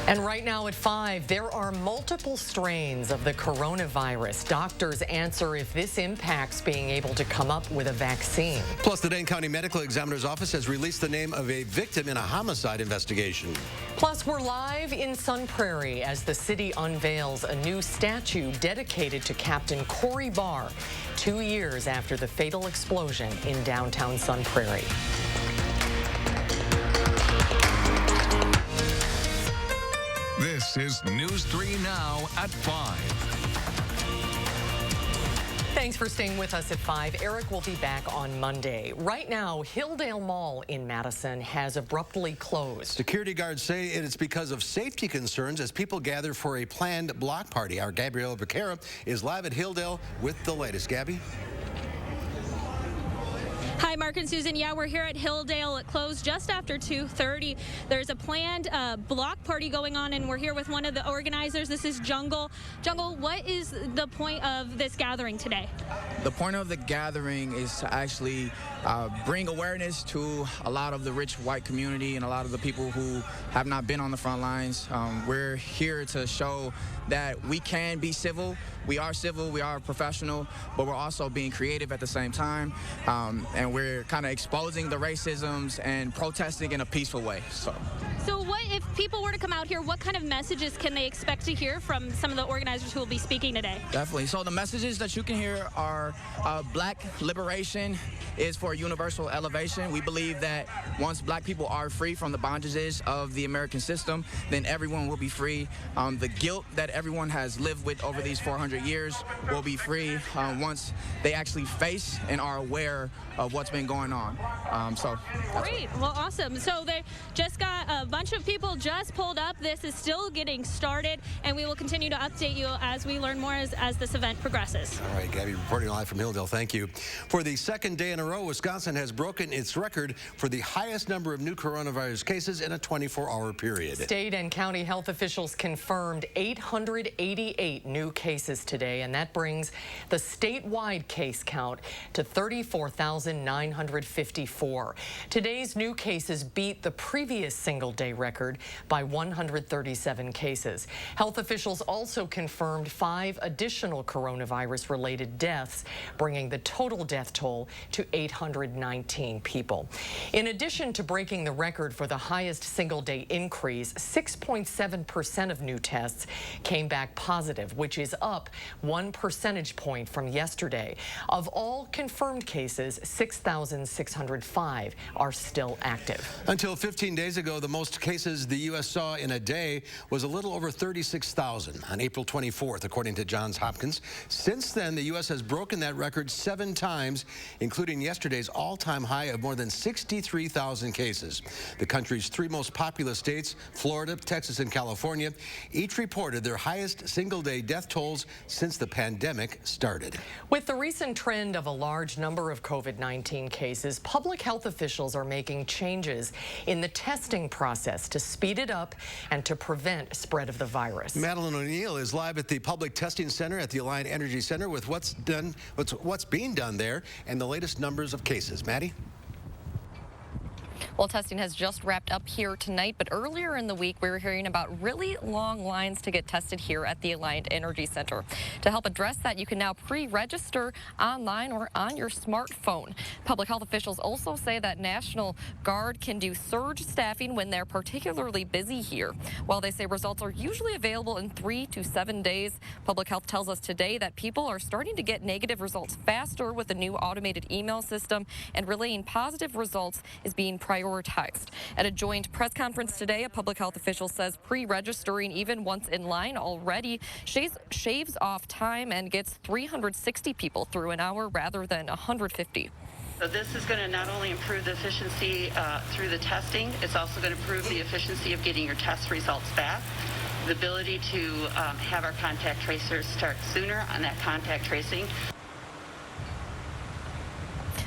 And right now at 5, there are multiple strains of the coronavirus. Doctors answer if this impacts being able to come up with a vaccine. Plus, the Dane County Medical Examiner's Office has released the name of a victim in a homicide investigation. Plus, we're live in Sun Prairie as the city unveils a new statue dedicated to Captain Corey Barr, 2 years after the fatal explosion in downtown Sun Prairie. This is News 3 Now at 5. Thanks for staying with us at 5. Eric will be back on Monday. Right now, Hilldale Mall in Madison has abruptly closed. Security guards say it is because of safety concerns as people gather for a planned block party. Our Gabriela Becerra is live at Hilldale with the latest. Gabby? Hi, Mark and Susan. Yeah, we're here at Hilldale. It closed just after 2:30. There's a planned block party going on, and we're here with one of the organizers. This is Jungle. Jungle, what is the point of this gathering today? The point of the gathering is to actually bring awareness to a lot of the rich white community and a lot of the people who have not been on the front lines. We're here to show that we can be civil. We are professional, but we're also being creative at the same time. And we're kind of exposing the racisms and protesting in a peaceful way. So what if people were to come out here, what kind of messages can they expect to hear from some of the organizers who will be speaking today? Definitely. So the messages that you can hear are black liberation is for universal elevation. We believe that once black people are free from the bondages of the American system, then everyone will be free. The guilt that everyone has lived with over these 400 years will be free once they actually face and are aware of what's been going on. Great. Well, awesome. So they just got a bunch of people just pulled up. This is still getting started, and we will continue to update you as we learn more as this event progresses. All right, Gabby, reporting live from Hilldale. Thank you. For the second day in a row, Wisconsin has broken its record for the highest number of new coronavirus cases in a 24-hour period. State and county health officials confirmed 888 new cases today, and that brings the statewide case count to 34,954. Today's new cases beat the previous single-day record by 137 cases. Health officials also confirmed 5 additional coronavirus-related deaths, bringing the total death toll to 819 people. In addition to breaking the record for the highest single-day increase, 6.7% of new tests came back positive, which is up 1 percentage point from yesterday. Of all confirmed cases, 6,605 are still active. Until 15 days ago, the most cases the U.S. saw in a day was a little over 36,000 on April 24th, according to Johns Hopkins. Since then, the U.S. has broken that record 7 times, including yesterday's all-time high of more than 63,000 cases. The country's 3 most populous states, Florida, Texas, and California, each reported their highest single-day death tolls since the pandemic started. With the recent trend of a large number of COVID-19 cases, public health officials are making changes in the testing process to speed it up and to prevent spread of the virus. Madeline O'Neill is live at the Public Testing Center at the Alliant Energy Center with what's being done there and the latest numbers of cases. Maddie? Well, testing has just wrapped up here tonight, but earlier in the week, we were hearing about really long lines to get tested here at the Alliant Energy Center. To help address that, you can now pre-register online or on your smartphone. Public health officials also say that National Guard can do surge staffing when they're particularly busy here. While they say results are usually available in 3 to 7 days, public health tells us today that people are starting to get negative results faster with the new automated email system, and relaying positive results is being prioritized. At a joint press conference today, a public health official says pre-registering, even once in line already, shaves off time and gets 360 people through an hour rather than 150. So this is going to not only improve the efficiency through the testing, it's also going to improve the efficiency of getting your test results back. The ability to have our contact tracers start sooner on that contact tracing.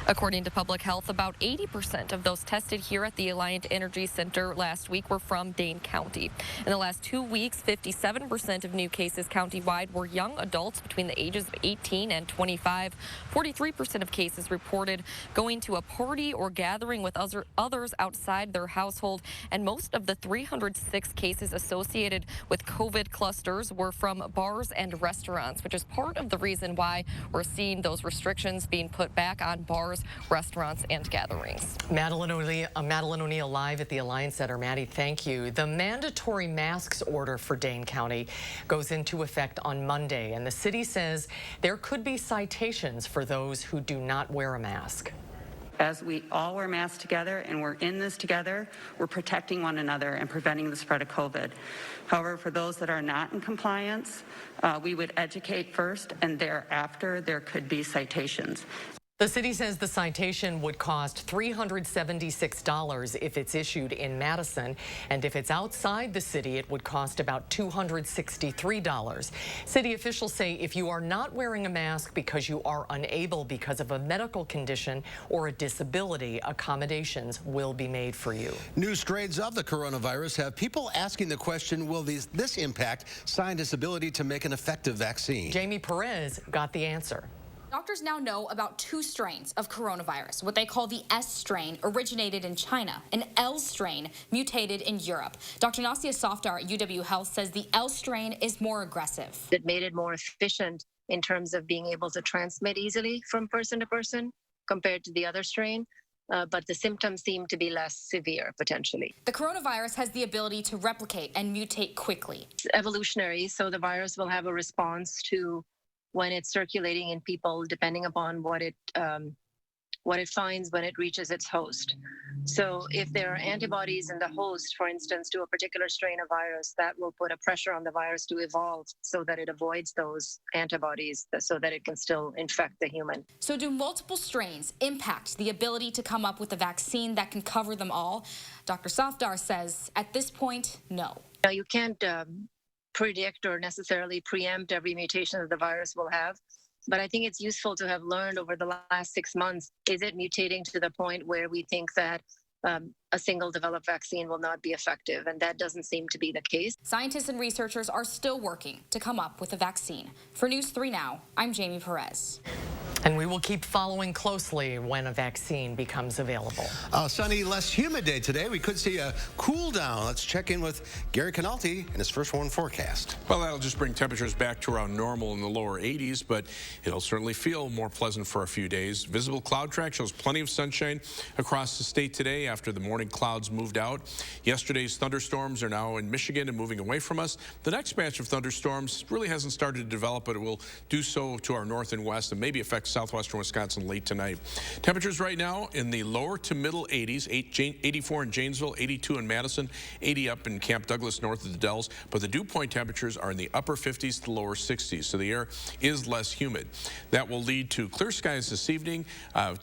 According to Public Health, about 80% of those tested here at the Alliant Energy Center last week were from Dane County. In the last 2 weeks, 57% of new cases countywide were young adults between the ages of 18 and 25. 43% of cases reported going to a party or gathering with others outside their household, and most of the 306 cases associated with COVID clusters were from bars and restaurants, which is part of the reason why we're seeing those restrictions being put back on bars, restaurants, and gatherings. Madeline O'Neill live at the Alliance Center. Maddie, thank you. The mandatory masks order for Dane County goes into effect on Monday, and the city says there could be citations for those who do not wear a mask. As we all wear masks together and we're in this together, we're protecting one another and preventing the spread of COVID. However, for those that are not in compliance, we would educate first, and thereafter there could be citations. The city says the citation would cost $376 if it's issued in Madison, and if it's outside the city, it would cost about $263. City officials say if you are not wearing a mask because you are unable because of a medical condition or a disability, accommodations will be made for you. New strains of the coronavirus have people asking the question, will this impact scientists' ability to make an effective vaccine? Jamie Perez got the answer. Doctors now know about 2 strains of coronavirus. What they call the S strain originated in China, an L strain mutated in Europe. Dr. Nasia Softar at UW Health says the L strain is more aggressive. It made it more efficient in terms of being able to transmit easily from person to person compared to the other strain. But the symptoms seem to be less severe, potentially. The coronavirus has the ability to replicate and mutate quickly. It's evolutionary, so the virus will have a response to when it's circulating in people, depending upon what it finds when it reaches its host. So if there are antibodies in the host, for instance, to a particular strain of virus, that will put a pressure on the virus to evolve so that it avoids those antibodies so that it can still infect the human. So do multiple strains impact the ability to come up with a vaccine that can cover them all? Dr. Softar says at this point, no. Now, you can't predict or necessarily preempt every mutation that the virus will have. But I think it's useful to have learned over the last 6 months, is it mutating to the point where we think that a single developed vaccine will not be effective? And that doesn't seem to be the case. Scientists and researchers are still working to come up with a vaccine. For News 3 Now, I'm Jamie Perez. And we will keep following closely when a vaccine becomes available. Sunny, less humid day today. We could see a cool down. Let's check in with Gary Canalti and his first warn forecast. Well, that'll just bring temperatures back to around normal in the lower 80s, but it'll certainly feel more pleasant for a few days. Visible cloud track shows plenty of sunshine across the state today after the morning clouds moved out. Yesterday's thunderstorms are now in Michigan and moving away from us. The next batch of thunderstorms really hasn't started to develop, but it will do so to our north and west and maybe affect southwestern Wisconsin late tonight. Temperatures right now in the lower to middle 80s, 84 in Janesville, 82 in Madison, 80 up in Camp Douglas north of the Dells, but the dew point temperatures are in the upper 50s to lower 60s, so the air is less humid. That will lead to clear skies this evening,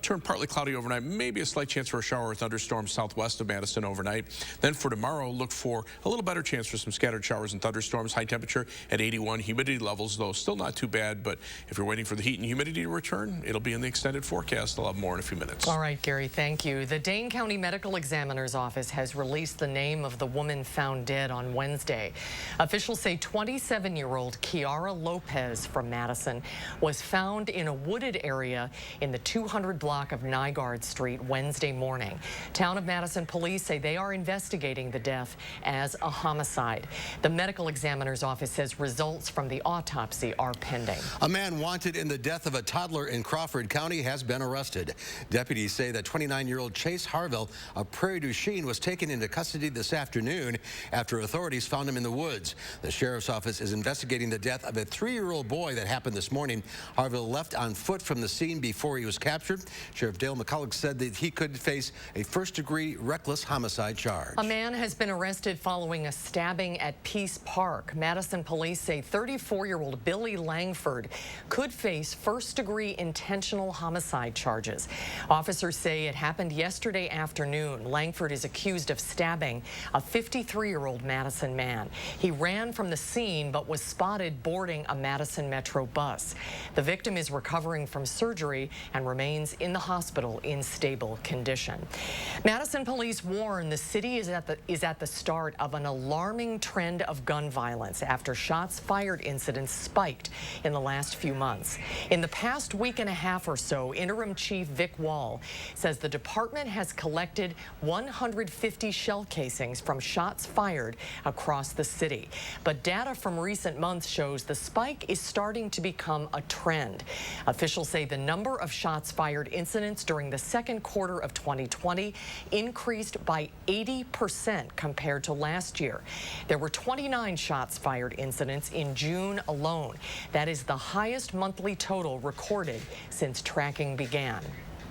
turn partly cloudy overnight, maybe a slight chance for a shower or thunderstorm southwest of Madison overnight. Then for tomorrow, look for a little better chance for some scattered showers and thunderstorms. High temperature at 81, humidity levels, though, still not too bad, but if you're waiting for the heat and humidity to return, it'll be in the extended forecast. I'll have more in a few minutes. All right, Gary, thank you. The Dane County Medical Examiner's Office has released the name of the woman found dead on Wednesday. Officials say 27-year-old Kiara Lopez from Madison was found in a wooded area in the 200 block of Nygaard Street Wednesday morning. Town of Madison police say they are investigating the death as a homicide. The Medical Examiner's Office says results from the autopsy are pending. A man wanted in the death of a toddler in Crawford County has been arrested. Deputies say that 29-year-old Chase Harville of Prairie du Chien was taken into custody this afternoon after authorities found him in the woods. The sheriff's office is investigating the death of a 3-year-old boy that happened this morning. Harville left on foot from the scene before he was captured. Sheriff Dale McCulloch said that he could face a first-degree reckless homicide charge. A man has been arrested following a stabbing at Peace Park. Madison police say 34-year-old Billy Langford could face first-degree intentional homicide charges. Officers say it happened yesterday afternoon. Langford is accused of stabbing a 53-year-old Madison man. He ran from the scene but was spotted boarding a Madison Metro bus. The victim is recovering from surgery and remains in the hospital in stable condition. Madison police warn the city is at the start of an alarming trend of gun violence after shots fired incidents spiked in the last few months. In the past week and a half or so, Interim Chief Vic Wall says the department has collected 150 shell casings from shots fired across the city. But data from recent months shows the spike is starting to become a trend. Officials say the number of shots fired incidents during the second quarter of 2020 increased by 80% compared to last year. There were 29 shots fired incidents in June alone. That is the highest monthly total recorded since tracking began.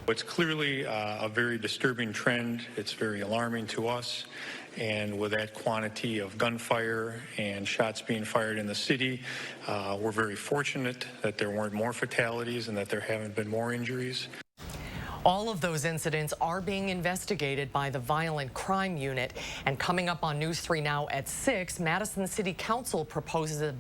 It's clearly a very disturbing trend. It's very alarming to us. And with that quantity of gunfire and shots being fired in the city, we're very fortunate that there weren't more fatalities and that there haven't been more injuries. All of those incidents are being investigated by the Violent Crime Unit. And coming up on News 3 Now at 6, Madison City Council proposes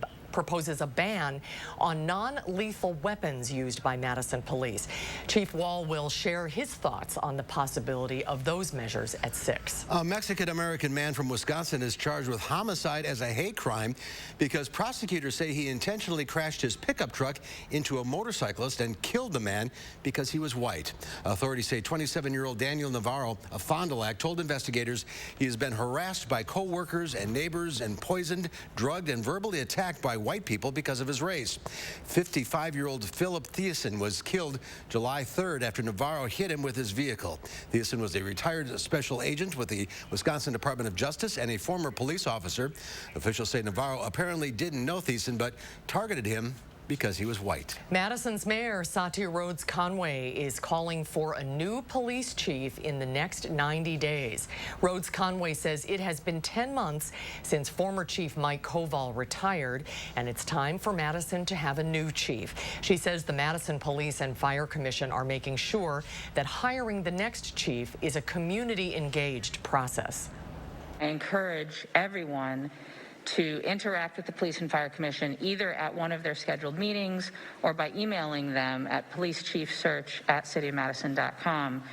a ban on non-lethal weapons used by Madison police. Chief Wall will share his thoughts on the possibility of those measures at 6. A Mexican-American man from Wisconsin is charged with homicide as a hate crime because prosecutors say he intentionally crashed his pickup truck into a motorcyclist and killed the man because he was white. Authorities say 27-year-old Daniel Navarro of Fond du Lac told investigators he has been harassed by co-workers and neighbors and poisoned, drugged, and verbally attacked by white people because of his race. 55-year-old Philip Thiessen was killed July 3rd after Navarro hit him with his vehicle. Thiessen was a retired special agent with the Wisconsin Department of Justice and a former police officer. Officials say Navarro apparently didn't know Thiessen but targeted him because he was white. Madison's Mayor Satya Rhodes Conway is calling for a new police chief in the next 90 days. Rhodes Conway says it has been 10 months since former Chief Mike Koval retired, and it's time for Madison to have a new chief. She says the Madison Police and Fire Commission are making sure that hiring the next chief is a community-engaged process. I encourage everyone to interact with the Police and Fire Commission either at one of their scheduled meetings or by emailing them at policechiefsearch@cityofmadison.com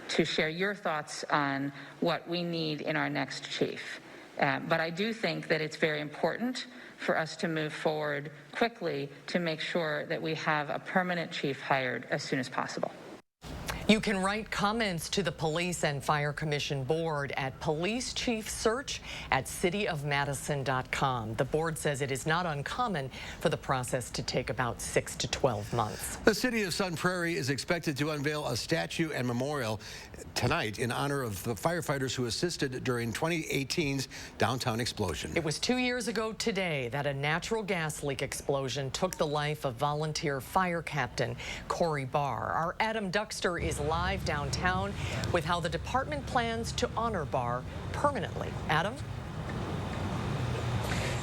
to share your thoughts on what we need in our next chief. But I do think that it's very important for us to move forward quickly to make sure that we have a permanent chief hired as soon as possible. You can write comments to the Police and Fire Commission board at policechiefsearch@cityofmadison.com. The board says it is not uncommon for the process to take about 6 to 12 months. The city of Sun Prairie is expected to unveil a statue and memorial tonight in honor of the firefighters who assisted during 2018's downtown explosion. It was 2 years ago today that a natural gas leak explosion took the life of volunteer fire captain Corey Barr. Our Adam Duxter is live downtown with how the department plans to honor Barr permanently. Adam?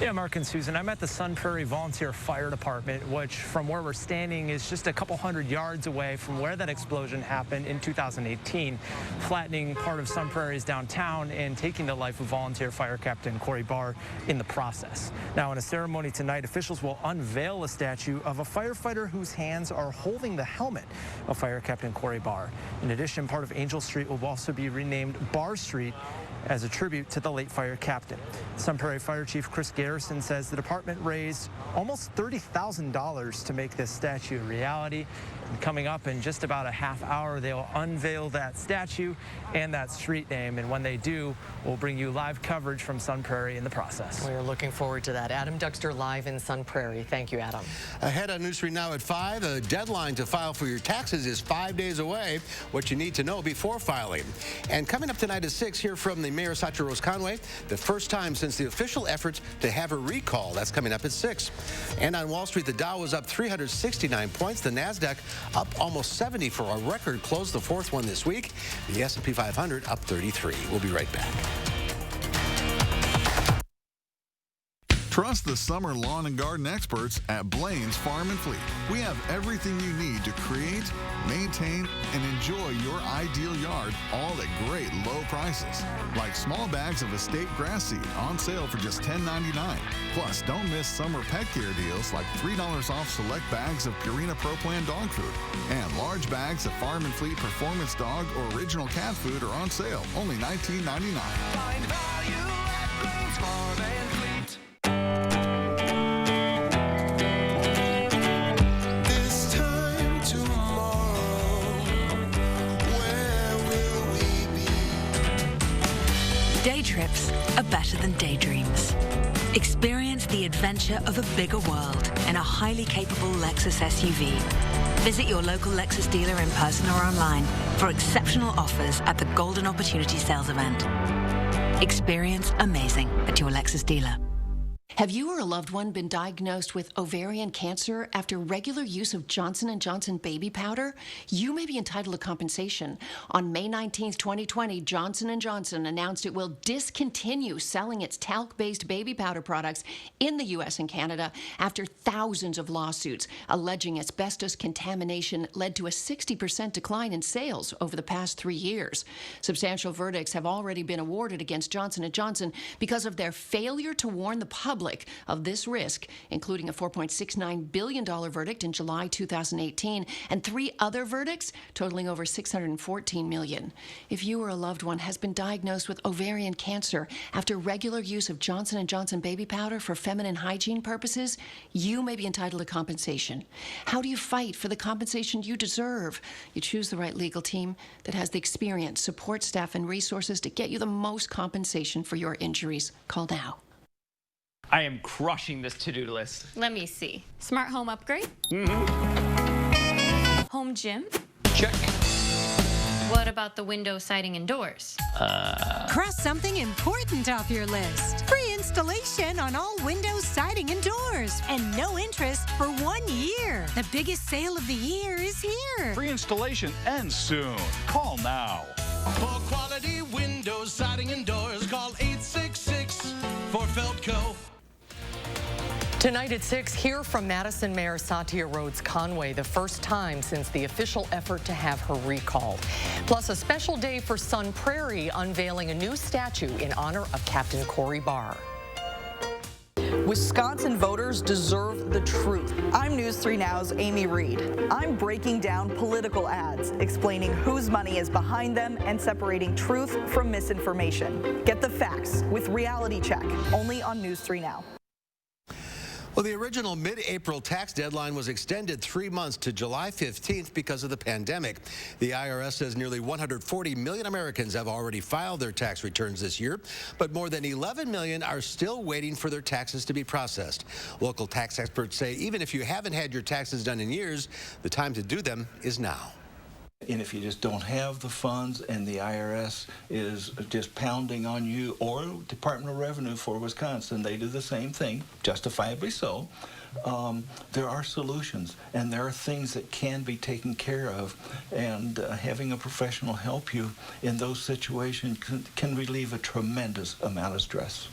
Yeah, Mark and Susan, I'm at the Sun Prairie Volunteer Fire Department, which from where we're standing is just a couple hundred yards away from where that explosion happened in 2018, flattening part of Sun Prairie's downtown and taking the life of volunteer fire captain Corey Barr in the process. Now, in a ceremony tonight, officials will unveil a statue of a firefighter whose hands are holding the helmet of fire captain Corey Barr. In addition, part of Angel Street will also be renamed Barr Street as a tribute to the late fire captain. Sun Prairie Fire Chief Chris Garrison says the department raised almost $30,000 to make this statue a reality. And coming up in just about a half hour, they'll unveil that statue and that street name. And when they do, we'll bring you live coverage from Sun Prairie in the process. We're looking forward to that. Adam Duxter live in Sun Prairie. Thank you, Adam. Ahead on News 3 Now at 5, a deadline to file for your taxes is 5 days away. What you need to know before filing. And coming up tonight at 6, hear from the Mayor Satya Rhodes Conway, the first time since the official effort to have a recall. That's coming up at 6. And on Wall Street, the Dow was up 369 points. The NASDAQ up almost 70 for a record close, the fourth one this week. The S&P 500 up 33. We'll be right back. Trust the summer lawn and garden experts at Blaine's Farm and Fleet. We have everything you need to create, maintain, and enjoy your ideal yard, all at great low prices. Like small bags of estate grass seed on sale for just $10.99. Plus, don't miss summer pet care deals like $3 off select bags of Purina Pro Plan dog food. And large bags of Farm and Fleet Performance Dog or Original Cat Food are on sale, only $19.99. Find value at Blaine's Farm and Fleet. Day trips are better than daydreams. Experience the adventure of a bigger world in a highly capable Lexus SUV. Visit your local Lexus dealer in person or online for exceptional offers at the Golden Opportunity Sales event. Experience amazing at your Lexus dealer. Have you or a loved one been diagnosed with ovarian cancer after regular use of Johnson & Johnson baby powder? You may be entitled to compensation. On May 19, 2020, Johnson & Johnson announced it will discontinue selling its talc-based baby powder products in the U.S. and Canada after thousands of lawsuits alleging asbestos contamination led to a 60% decline in sales over the past 3 years. Substantial verdicts have already been awarded against Johnson & Johnson because of their failure to warn the public of this risk, including a $4.69 billion verdict in July 2018 and 3 other verdicts totaling over $614 million. If you or a loved one has been diagnosed with ovarian cancer after regular use of Johnson & Johnson baby powder for feminine hygiene purposes, you may be entitled to compensation. How do you fight for the compensation you deserve? You choose the right legal team that has the experience, support staff, and resources to get you the most compensation for your injuries. Call now. I am crushing this to-do list. Let me see. Smart home upgrade? Home gym? Check. What about the window, siding, and doors? Cross something important off your list. Free installation on all windows, siding, and doors. And no interest for 1 year. The biggest sale of the year is here. Free installation ends soon. Call now. For quality windows, siding, and doors, call 866 for Feltco. Tonight at 6, hear from Madison Mayor Satya Rhodes Conway, the first time since the official effort to have her recalled. Plus, a special day for Sun Prairie, unveiling a new statue in honor of Captain Corey Barr. Wisconsin voters deserve the truth. I'm News 3 Now's Amy Reed. I'm breaking down political ads, explaining whose money is behind them and separating truth from misinformation. Get the facts with Reality Check, only on News 3 Now. Well, the original mid-April tax deadline was extended 3 months to July 15th because of the pandemic. The IRS says nearly 140 million Americans have already filed their tax returns this year, but more than 11 million are still waiting for their taxes to be processed. Local tax experts say even if you haven't had your taxes done in years, the time to do them is now. And if you just don't have the funds and the IRS is just pounding on you, or Department of Revenue for Wisconsin, they do the same thing, justifiably so, there are solutions and there are things that can be taken care of, and having a professional help you in those situations can relieve a tremendous amount of stress.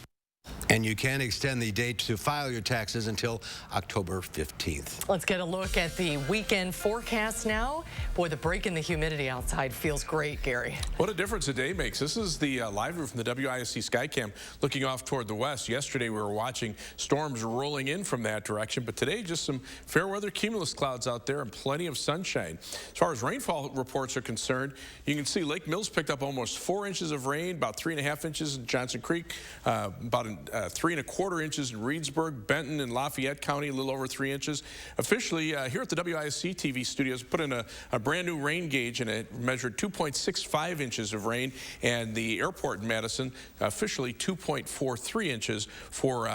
And you can extend the date to file your taxes until October 15th. Let's get a look at the weekend forecast now. Boy, the break in the humidity outside feels great, Gary. What a difference a day makes. This is the live view from the WISC Skycam looking off toward the west. Yesterday we were watching storms rolling in from that direction, but today just some fair weather cumulus clouds out there and plenty of sunshine. As far as rainfall reports are concerned, you can see Lake Mills picked up almost 4 inches of rain, about 3.5 inches in Johnson Creek, about 3 1/4 inches in Reedsburg, Benton, and Lafayette County, a little over 3 inches. Officially, here at the WISC TV studios, put in a brand new rain gauge, and it measured 2.65 inches of rain, and the airport in Madison, officially 2.43 inches for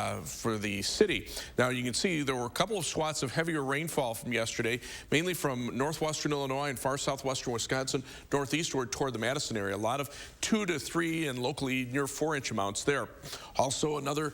the city. Now, you can see there were a couple of swaths of heavier rainfall from yesterday, mainly from northwestern Illinois and far southwestern Wisconsin, northeastward toward the Madison area. A lot of 2 to 3 and locally near 4 inch amounts there. Also, another another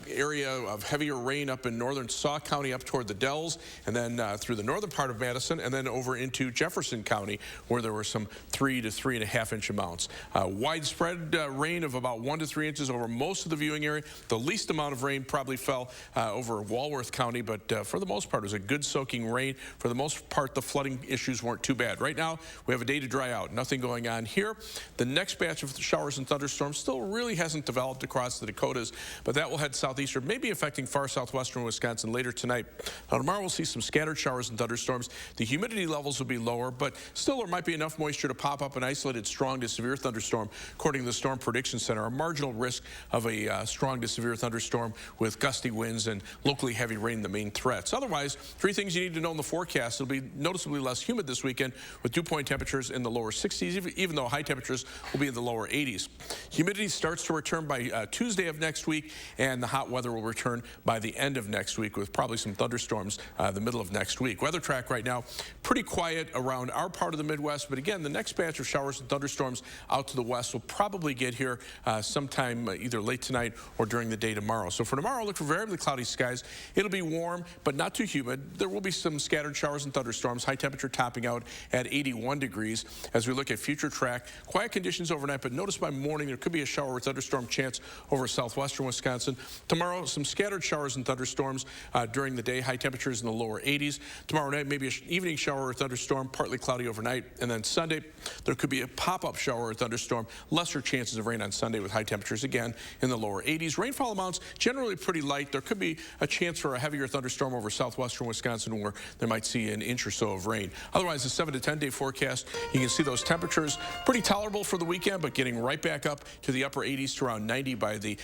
area of heavier rain up in northern Sauk County up toward the Dells, and then through the northern part of Madison, and then over into Jefferson County, where there were some 3 to 3.5 inch amounts. Widespread rain of about 1 to 3 inches over most of the viewing area. The least amount of rain probably fell over Walworth County, but for the most part, it was a good soaking rain. For the most part, the flooding issues weren't too bad. Right now, we have a day to dry out. Nothing going on here. The next batch of showers and thunderstorms still really hasn't developed across the Dakotas, but that will head southeastern, maybe affecting far southwestern Wisconsin later tonight. Now, tomorrow we'll see some scattered showers and thunderstorms. The humidity levels will be lower, but still there might be enough moisture to pop up an isolated strong to severe thunderstorm. According to the Storm Prediction Center, a marginal risk of a strong to severe thunderstorm with gusty winds and locally heavy rain the main threats. Otherwise, 3 things you need to know in the forecast. It'll be noticeably less humid this weekend with dew point temperatures in the lower 60s, even though high temperatures will be in the lower 80s. Humidity starts to return by Tuesday of next week, and the hot weather will return by the end of next week with probably some thunderstorms the middle of next week. Weather track right now, pretty quiet around our part of the Midwest, but again, the next batch of showers and thunderstorms out to the west will probably get here sometime either late tonight or during the day tomorrow. So for tomorrow, look for variably cloudy skies. It'll be warm, but not too humid. There will be some scattered showers and thunderstorms, high temperature topping out at 81 degrees. As we look at future track, quiet conditions overnight, but notice by morning there could be a shower or thunderstorm chance over southwestern Wisconsin. Tomorrow, some scattered showers and thunderstorms during the day, high temperatures in the lower 80s. Tomorrow night, maybe an evening shower or thunderstorm, partly cloudy overnight. And then Sunday, there could be a pop-up shower or thunderstorm, lesser chances of rain on Sunday with high temperatures again in the lower 80s. Rainfall amounts generally pretty light. There could be a chance for a heavier thunderstorm over southwestern Wisconsin where they might see an inch or so of rain. Otherwise, the 7 to 10 day forecast, you can see those temperatures pretty tolerable for the weekend, but getting right back up to the upper 80s to around 90 by the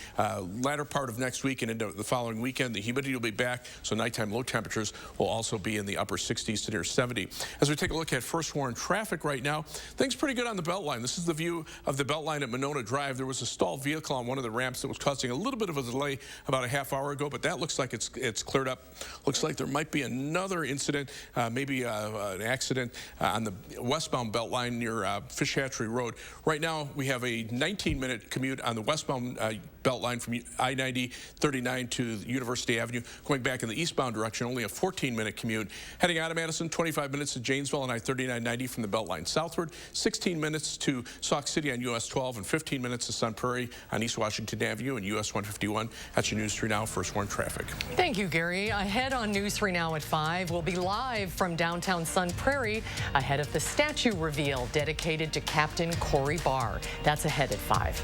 latter part of next week and into the following weekend. The humidity will be back, so nighttime low temperatures will also be in the upper 60s to near 70. As we take a look at first warn traffic right now, things pretty good on the Beltline. This is the view of the Beltline at Monona Drive. There was a stalled vehicle on one of the ramps that was causing a little bit of a delay about a half hour ago, but that looks like it's cleared up. Looks like there might be another incident, maybe an accident on the westbound Beltline near Fish Hatchery Road. Right now, we have a 19-minute commute on the westbound Beltline from I-90-39 to University Avenue. Going back in the eastbound direction, only a 14-minute commute. Heading out of Madison, 25 minutes to Janesville on I-39-90 from the Beltline southward, 16 minutes to Sauk City on US 12, and 15 minutes to Sun Prairie on East Washington Avenue and US 151. That's your News 3 Now First Warn traffic. Thank you, Gary. Ahead on News 3 Now at 5, we'll be live from downtown Sun Prairie ahead of the statue reveal dedicated to Captain Corey Barr. That's ahead at 5.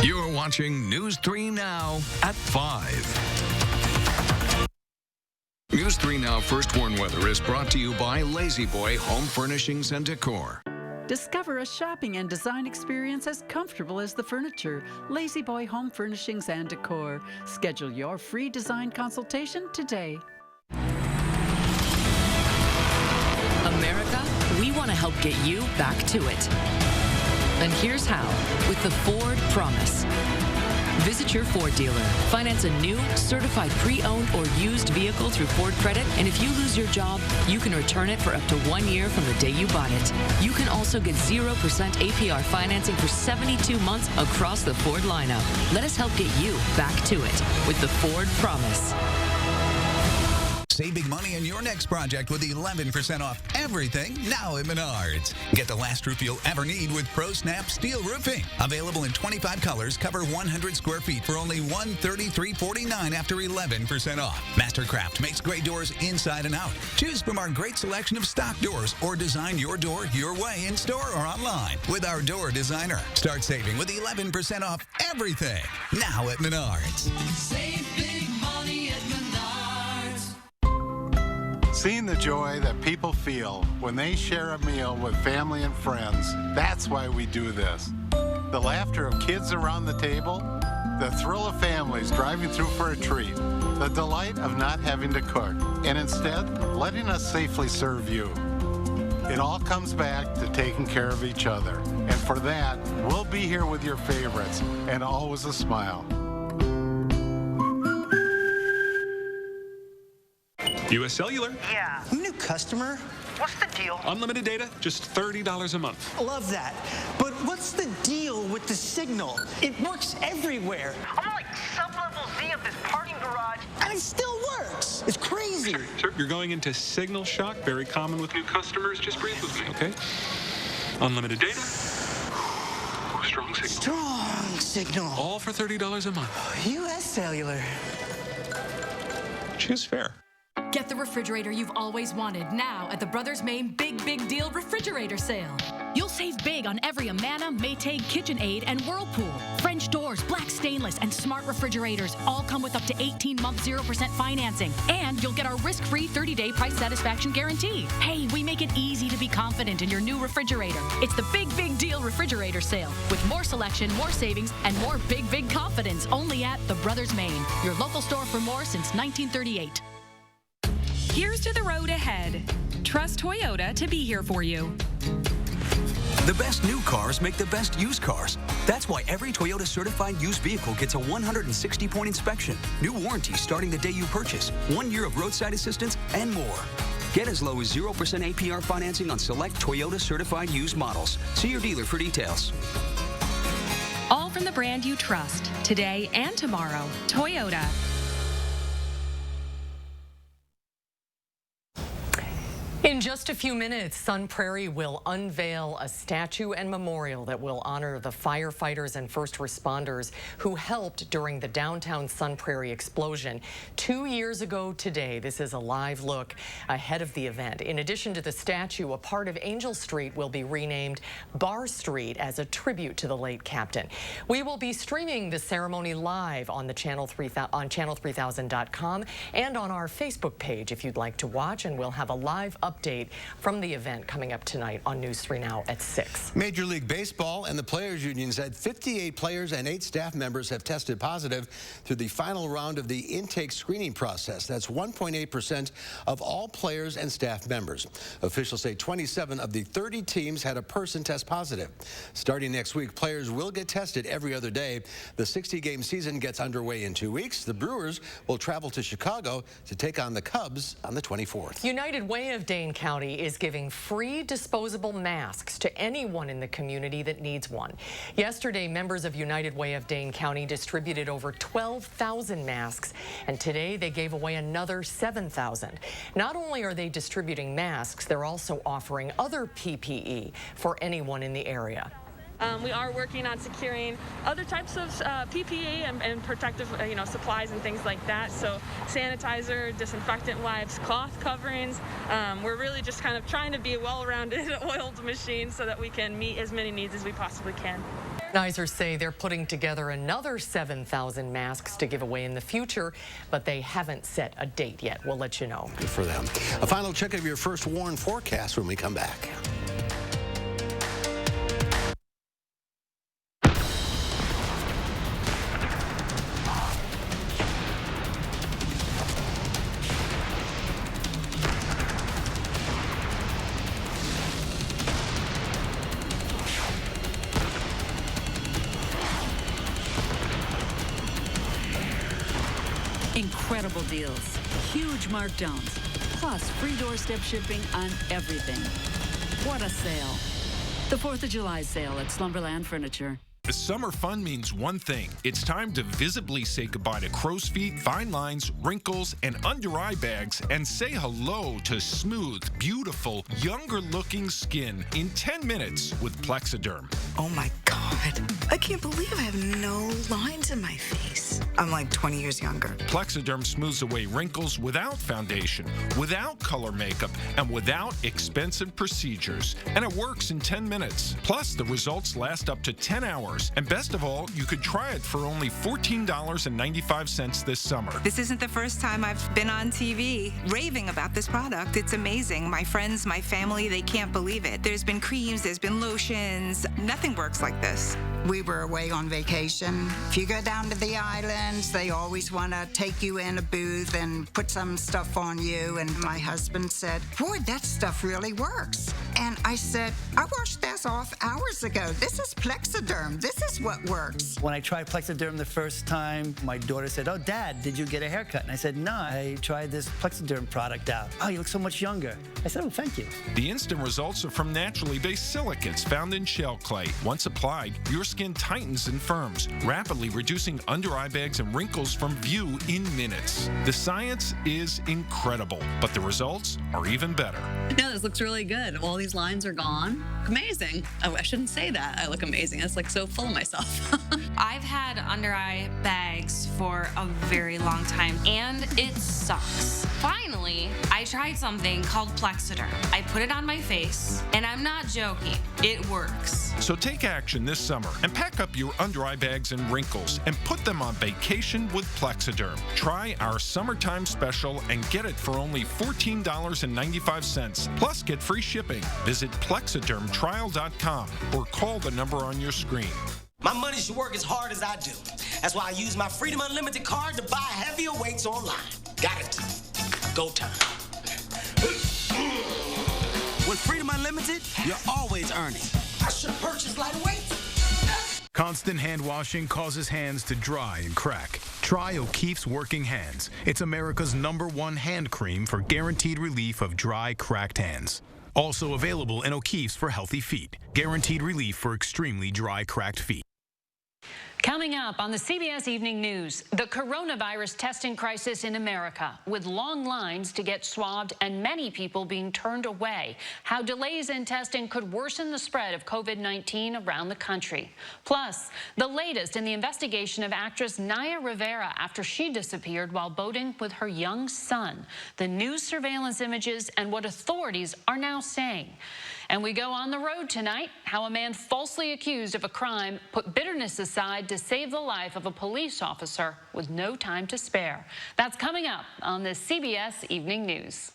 You're watching News 3 Now at 5. News 3 Now First Warn Weather is brought to you by Lazy Boy Home Furnishings and Decor. Discover a shopping and design experience as comfortable as the furniture. Lazy Boy Home Furnishings and Decor. Schedule your free design consultation today. America, we want to help get you back to it. And here's how, with the Ford Promise. Visit your Ford dealer. Finance a new, certified pre-owned or used vehicle through Ford Credit, and if you lose your job, you can return it for up to 1 year from the day you bought it. You can also get 0% APR financing for 72 months across the Ford lineup. Let us help get you back to it with the Ford Promise. Save big money on your next project with 11% off everything now at Menards. Get the last roof you'll ever need with ProSnap Steel Roofing. Available in 25 colors, cover 100 square feet for only $133.49 after 11% off. Mastercraft makes great doors inside and out. Choose from our great selection of stock doors or design your door your way in store or online with our door designer. Start saving with 11% off everything now at Menards. Save big money at Menards. Seeing the joy that people feel when they share a meal with family and friends, that's why we do this. The laughter of kids around the table, the thrill of families driving through for a treat, the delight of not having to cook, and instead letting us safely serve you. It all comes back to taking care of each other. And for that, we'll be here with your favorites and always a smile. U.S. Cellular. Yeah. New customer? What's the deal? Unlimited data, just $30 a month. Love that. But what's the deal with like the signal. It works everywhere. I'm on like sub-level Z of this parking garage, and it still works. It's crazy. Sir, you're going into signal shock, very common with new customers. Just breathe with me, okay? Unlimited data. Strong signal. Strong signal. All for $30 a month. U.S. Cellular. Choose fair. Get the refrigerator you've always wanted now at the Brothers Maine Big Deal Refrigerator Sale. You'll save big on every Amana, Maytag, KitchenAid, and Whirlpool. French doors, black stainless, and smart refrigerators all come with up to 18-month 0% financing. And you'll get our risk-free 30-day price satisfaction guarantee. Hey, we make it easy to be confident in your new refrigerator. It's the Big Deal Refrigerator Sale with more selection, more savings, and more big confidence only at the Brothers Maine, your local store for more since 1938. Here's to the road ahead. Trust Toyota to be here for you. The best new cars make the best used cars. That's why every Toyota certified used vehicle gets a 160-point inspection, new warranty starting the day you purchase, 1 year of roadside assistance, and more. Get as low as 0% APR financing on select Toyota certified used models. See your dealer for details. All from the brand you trust, today and tomorrow. Toyota. In just a few minutes, Sun Prairie will unveil a statue and memorial that will honor the firefighters and first responders who helped during the downtown Sun Prairie explosion 2 years ago today. This is a live look ahead of the event. In addition to the statue, a part of Angel Street will be renamed Bar Street as a tribute to the late captain. We will be streaming the ceremony live on the channel3000.com and on our Facebook page if you'd like to watch, and we'll have a live update from the event coming up tonight on News 3 Now at 6. Major League Baseball and the Players Union said 58 players and 8 staff members have tested positive through the final round of the intake screening process. That's 1.8% of all players and staff members. Officials say 27 of the 30 teams had a person test positive. Starting next week, players will get tested every other day. The 60-game season gets underway in 2 weeks. The Brewers will travel to Chicago to take on the Cubs on the 24th. United Way of Dane County is giving free disposable masks to anyone in the community that needs one. Yesterday, members of United Way of Dane County distributed over 12,000 masks, and today they gave away another 7,000. Not only are they distributing masks, they're also offering other PPE for anyone in the area. We are working on securing other types of PPE and protective supplies and things like that. So sanitizer, disinfectant wipes, cloth coverings. We're really just kind of trying to be a well-rounded oiled machine so that we can meet as many needs as we possibly can. Organizers say they're putting together another 7,000 masks to give away in the future, but they haven't set a date yet. We'll let you know. Good for them. A final check of your first warn forecast when we come back. Incredible deals, huge markdowns, plus free doorstep shipping on everything. What a sale. The 4th of July sale at Slumberland Furniture. The summer fun means one thing. It's time to visibly say goodbye to crow's feet, fine lines, wrinkles, and under-eye bags, and say hello to smooth, beautiful, younger-looking skin in 10 minutes with Plexiderm. Oh my God. I can't believe I have no lines in my face. I'm like 20 years younger. Plexiderm smooths away wrinkles without foundation, without color makeup, and without expensive procedures. And it works in 10 minutes. Plus, the results last up to 10 hours. And best of all, you could try it for only $14.95 this summer. This isn't the first time I've been on TV raving about this product. It's amazing. My friends, my family, they can't believe it. There's been creams, there's been lotions. Nothing works like this. We were away on vacation. If you go down to the islands, they always want to take you in a booth and put some stuff on you. And my husband said, boy, that stuff really works. And I said, I washed this off hours ago. This is Plexiderm. This is what works. When I tried Plexiderm the first time, my daughter said, oh, Dad, did you get a haircut? And I said, no, I tried this Plexiderm product out. Oh, you look so much younger. I said, oh, thank you. The instant results are from naturally based silicates found in shell clay. Once applied, your skin tightens and firms, rapidly reducing under-eye bags and wrinkles from view in minutes. The science is incredible, but the results are even better. Yeah, this looks really good. All these lines are gone. Amazing. Oh, I shouldn't say that. I look amazing. It's like so full of myself. I've had under-eye bags for a very long time, and it sucks. Finally, I tried something called Plexiderm. I put it on my face, and I'm not joking. It works. So take action this summer and pack up your under-eye bags and wrinkles and put them on vacation with Plexiderm. Try our summertime special and get it for only $14.95. Plus, get free shipping. Visit plexidermtrial.com or call the number on your screen. My money should work as hard as I do. That's why I use my Freedom Unlimited card to buy heavier weights online. Got it. Go time. With Freedom Unlimited, you're always earning. I should have purchased lighter weights. Constant hand washing causes hands to dry and crack. Try O'Keefe's Working Hands. It's America's #1 hand cream for guaranteed relief of dry, cracked hands. Also available in O'Keefe's for healthy feet. Guaranteed relief for extremely dry, cracked feet. Coming up on the CBS Evening News, the coronavirus testing crisis in America, with long lines to get swabbed and many people being turned away. How delays in testing could worsen the spread of COVID-19 around the country. Plus, the latest in the investigation of actress Naya Rivera after she disappeared while boating with her young son. The new surveillance images and what authorities are now saying. And we go on the road tonight, how a man falsely accused of a crime put bitterness aside to save the life of a police officer with no time to spare. That's coming up on the CBS Evening News.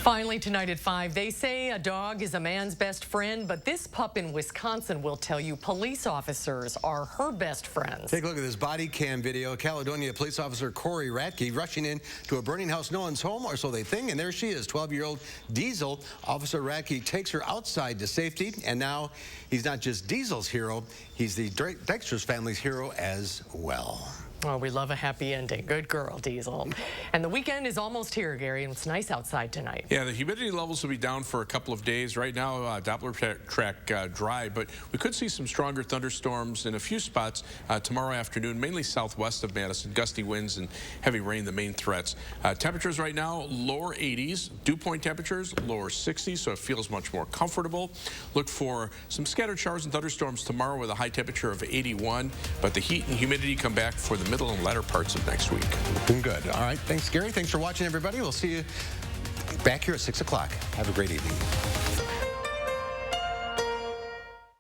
Finally tonight at 5, they say a dog is a man's best friend, but this pup in Wisconsin will tell you police officers are her best friends. Take a look at this body cam video. Caledonia police officer Corey Ratke rushing in to a burning house, no one's home, or so they think, and there she is, 12-year-old Diesel. Officer Ratke takes her outside to safety, and now he's not just Diesel's hero, he's the Dexter's family's hero as well. Oh, we love a happy ending. Good girl, Diesel. And the weekend is almost here, Gary, and it's nice outside tonight. Yeah, the humidity levels will be down for a couple of days. Right now, Doppler track dry, but we could see some stronger thunderstorms in a few spots tomorrow afternoon, mainly southwest of Madison. Gusty winds and heavy rain, the main threats. Temperatures right now, lower 80s. Dew point temperatures, lower 60s, so it feels much more comfortable. Look for some scattered showers and thunderstorms tomorrow with a high temperature of 81, but the heat and humidity come back for the middle and latter parts of next week. Looking good. All right. Thanks, Gary. Thanks for watching, everybody. We'll see you back here at 6 o'clock. Have a great evening.